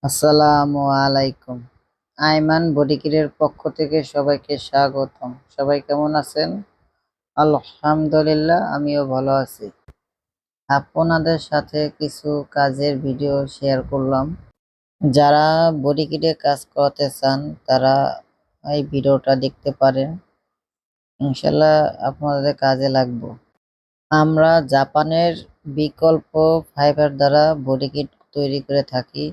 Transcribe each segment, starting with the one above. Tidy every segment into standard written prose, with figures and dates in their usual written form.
আসসালামু আলাইকুম। আইমান বডিকিরের পক্ষ থেকে সবাইকে স্বাগতম। সবাই কেমন আছেন? আলহামদুলিল্লাহ, আমিও ভালো আছি। আপনাদের সাথে কিছু কাজের ভিডিও শেয়ার করলাম। যারা বডিকিটে কাজ করাতে চান তারা এই ভিডিওটা দেখতে পারেন। ইনশাল্লাহ আপনাদের কাজে লাগবে। আমরা জাপানের বিকল্প ফাইবার দ্বারা বডিকিট তৈরি করে থাকি।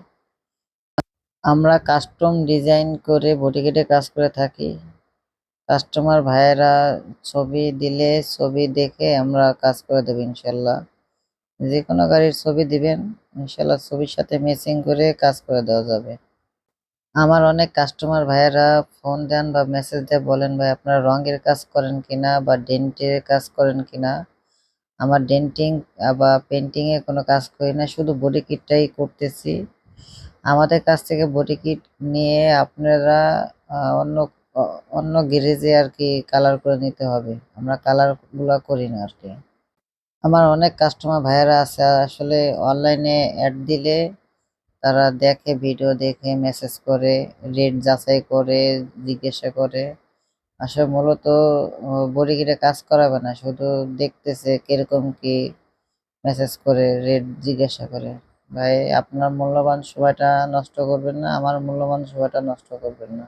আমরা কাস্টম ডিজাইন করে বডিকিটে কাজ করে থাকি। কাস্টমার ভাইয়েরা ছবি দিলে ছবি দেখে আমরা কাজ করে দেব ইনশাল্লাহ। যে কোনো গাড়ির ছবি দিবেন, ইনশাল্লাহ ছবির সাথে ম্যাচিং করে কাজ করে দেওয়া যাবে। আমার অনেক কাস্টমার ভাইয়েরা ফোন দেন বা মেসেজ দিয়ে বলেন, ভাই আপনারা রঙের কাজ করেন কিনা বা ডেন্টের কাজ করেন কিনা। আমার ডেন্টিং বা পেন্টিংয়ে কোনো কাজ করি না, শুধু বডি কিটটাই করতেছি। আমাদের কাছ থেকে বডি কিট নিয়ে আপনারা অন্য অন্য গ্যারেজে আর কি কালার করে নিতে হবে। আমরা কালারগুলো করি না আর কি। আমার অনেক কাস্টমার ভাইয়েরা আছে, আসলে অনলাইনে অ্যাড দিলে তারা দেখে, ভিডিও দেখে মেসেজ করে, রেট যাচাই করে, জিজ্ঞাসা করে। আসলে মূলত বডি কিটে কাজ করাবে না, শুধু দেখতেছে কিরকম কি, মেসেজ করে রেট জিজ্ঞাসা করে। ভাই আপনার মূল্যবান সময়টা নষ্ট করবেন না, আমার মূল্যবান সময়টা নষ্ট করবেন না।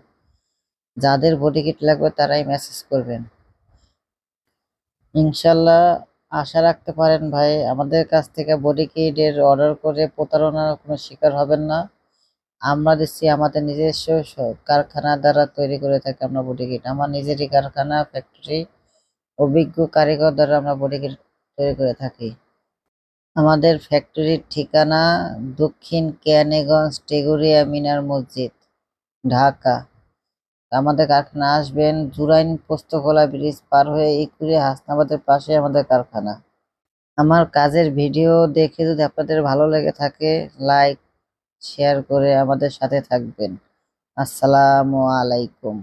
যাদের বডি কিট লাগবে তারাই মেসেজ করবেন। ইনশাল্লাহ আশা রাখতে পারেন ভাই, আমাদের কাছ থেকে বডি কিটের অর্ডার করে প্রতারণার কোনো শিকার হবেন না। আমরা দিচ্ছি আমাদের নিজস্ব কারখানা দ্বারা তৈরি করে থাকি আমরা বডি কিট। আমার নিজেরই কারখানা, ফ্যাক্টরি, অভিজ্ঞ কারিগর দ্বারা আমরা বডি কিট তৈরি করে থাকি। আমাদের ফ্যাক্টরির ঠিকানা দক্ষিণ কেরানীগঞ্জ, টেগুরিয়া মিনার মসজিদ, ঢাকা। আমাদের কারখানা আসবেন জুরাইন পোস্তগোলা ব্রিজ পার হয়ে ইকুরি হাসনাবাদের পাশে আমাদের কারখানা। আমার কাজের ভিডিও দেখে যদি আপনাদের ভালো লেগে থাকে, লাইক শেয়ার করে আমাদের সাথে থাকবেন। আসসালামু আলাইকুম।